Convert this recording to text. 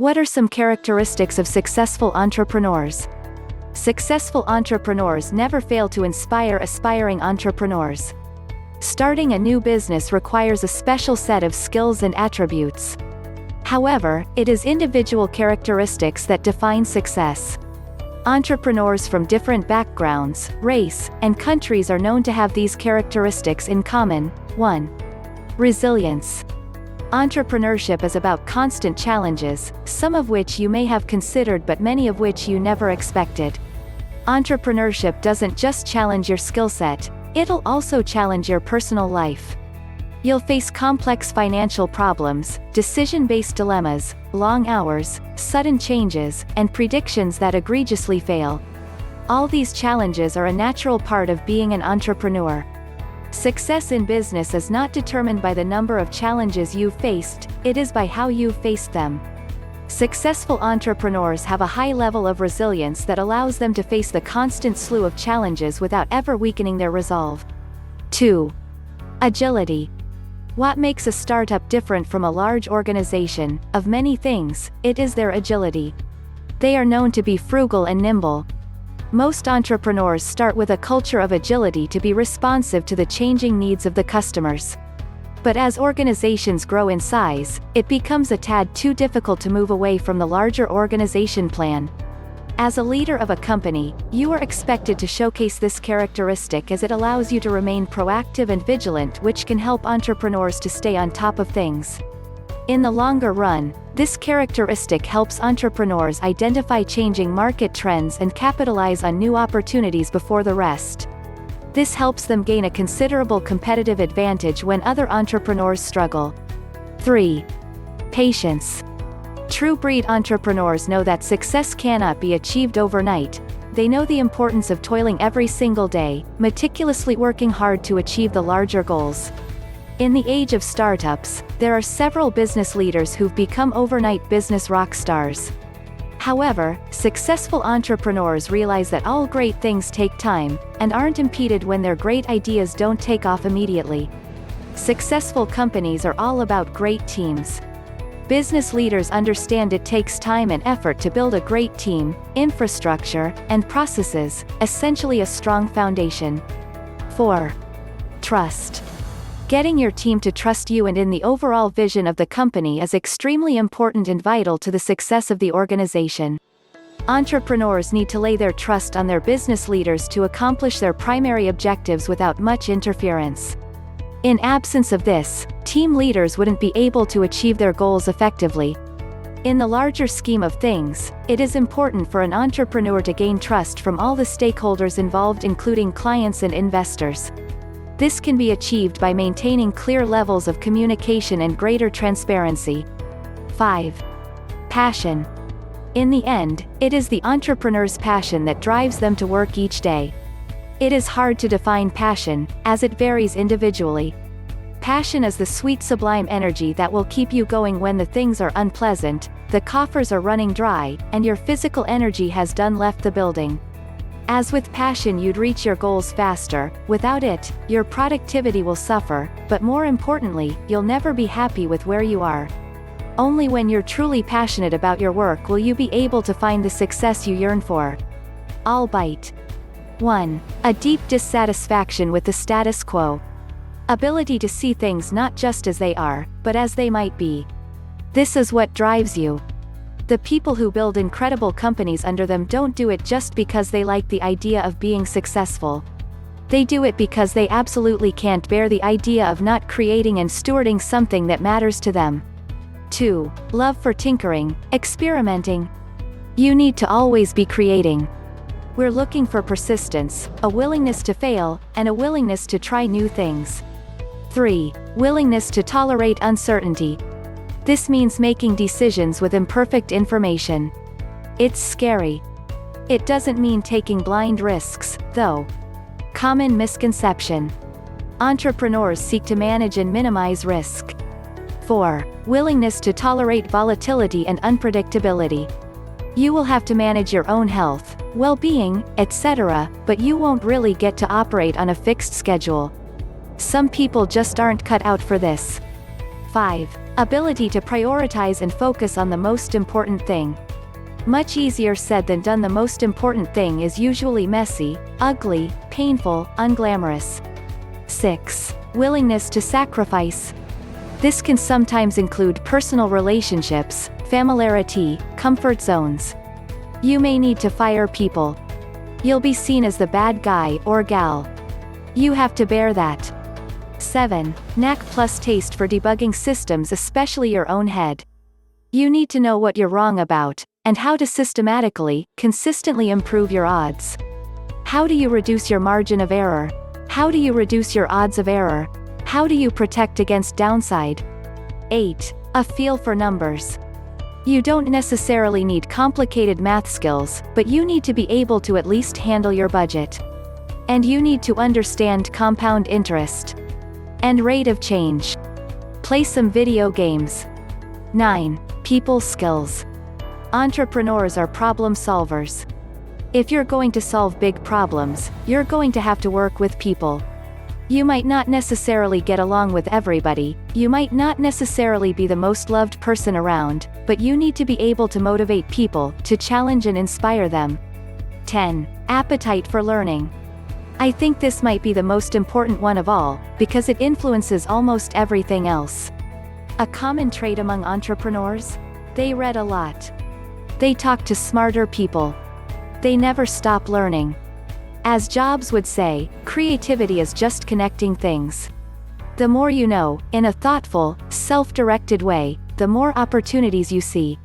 What are some characteristics of successful entrepreneurs? Successful entrepreneurs never fail to inspire aspiring entrepreneurs. Starting a new business requires a special set of skills and attributes. However, it is individual characteristics that define success. Entrepreneurs from different backgrounds, race, and countries are known to have these characteristics in common. 1. Resilience. Entrepreneurship is about constant challenges, some of which you may have considered but many of which you never expected. Entrepreneurship doesn't just challenge your skill set, it'll also challenge your personal life. You'll face complex financial problems, decision-based dilemmas, long hours, sudden changes, and predictions that egregiously fail. All these challenges are a natural part of being an entrepreneur. Success in business is not determined by the number of challenges you've faced, it is by how you've faced them. Successful entrepreneurs have a high level of resilience that allows them to face the constant slew of challenges without ever weakening their resolve. 2. Agility. What makes a startup different from a large organization? Of many things, it is their agility. They are known to be frugal and nimble. Most entrepreneurs start with a culture of agility to be responsive to the changing needs of the customers. But as organizations grow in size, it becomes a tad too difficult to move away from the larger organization plan. As a leader of a company, you are expected to showcase this characteristic as it allows you to remain proactive and vigilant, which can help entrepreneurs to stay on top of things. In the longer run, this characteristic helps entrepreneurs identify changing market trends and capitalize on new opportunities before the rest. This helps them gain a considerable competitive advantage when other entrepreneurs struggle. 3. Patience. True breed entrepreneurs know that success cannot be achieved overnight. They know the importance of toiling every single day, meticulously working hard to achieve the larger goals. In the age of startups, there are several business leaders who've become overnight business rock stars. However, successful entrepreneurs realize that all great things take time, and aren't impeded when their great ideas don't take off immediately. Successful companies are all about great teams. Business leaders understand it takes time and effort to build a great team, infrastructure, and processes, essentially a strong foundation. 4. Trust. Getting your team to trust you and in the overall vision of the company is extremely important and vital to the success of the organization. Entrepreneurs need to lay their trust on their business leaders to accomplish their primary objectives without much interference. In absence of this, team leaders wouldn't be able to achieve their goals effectively. In the larger scheme of things, it is important for an entrepreneur to gain trust from all the stakeholders involved, including clients and investors. This can be achieved by maintaining clear levels of communication and greater transparency. 5. Passion. In the end, it is the entrepreneur's passion that drives them to work each day. It is hard to define passion, as it varies individually. Passion is the sweet sublime energy that will keep you going when the things are unpleasant, the coffers are running dry, and your physical energy has done left the building. As with passion, you'd reach your goals faster. Without it, your productivity will suffer, but more importantly, you'll never be happy with where you are. Only when you're truly passionate about your work will you be able to find the success you yearn for. Albeit. 1. A deep dissatisfaction with the status quo. Ability to see things not just as they are, but as they might be. This is what drives you. The people who build incredible companies under them don't do it just because they like the idea of being successful. They do it because they absolutely can't bear the idea of not creating and stewarding something that matters to them. 2. Love for tinkering, experimenting. You need to always be creating. We're looking for persistence, a willingness to fail, and a willingness to try new things. 3. Willingness to tolerate uncertainty. This means making decisions with imperfect information. It's scary. It doesn't mean taking blind risks, though. Common misconception. Entrepreneurs seek to manage and minimize risk. 4. Willingness to tolerate volatility and unpredictability. You will have to manage your own health, well-being, etc., but you won't really get to operate on a fixed schedule. Some people just aren't cut out for this. 5. Ability to prioritize and focus on the most important thing. Much easier said than done. The most important thing is usually messy, ugly, painful, unglamorous. 6. Willingness to sacrifice. This can sometimes include personal relationships, familiarity, comfort zones. You may need to fire people. You'll be seen as the bad guy or gal. You have to bear that. 7. Knack plus taste for debugging systems, especially your own head. You need to know what you're wrong about, and how to systematically, consistently improve your odds. How do you reduce your margin of error? How do you reduce your odds of error? How do you protect against downside? 8. A feel for numbers. You don't necessarily need complicated math skills, but you need to be able to at least handle your budget. And you need to understand compound interest and rate of change. Play some video games. 9. People skills. Entrepreneurs are problem solvers. If you're going to solve big problems, you're going to have to work with people. You might not necessarily get along with everybody, you might not necessarily be the most loved person around, but you need to be able to motivate people, to challenge and inspire them. 10. Appetite for learning. I think this might be the most important one of all, because it influences almost everything else. A common trait among entrepreneurs? They read a lot. They talk to smarter people. They never stop learning. As Jobs would say, creativity is just connecting things. The more you know, in a thoughtful, self-directed way, the more opportunities you see.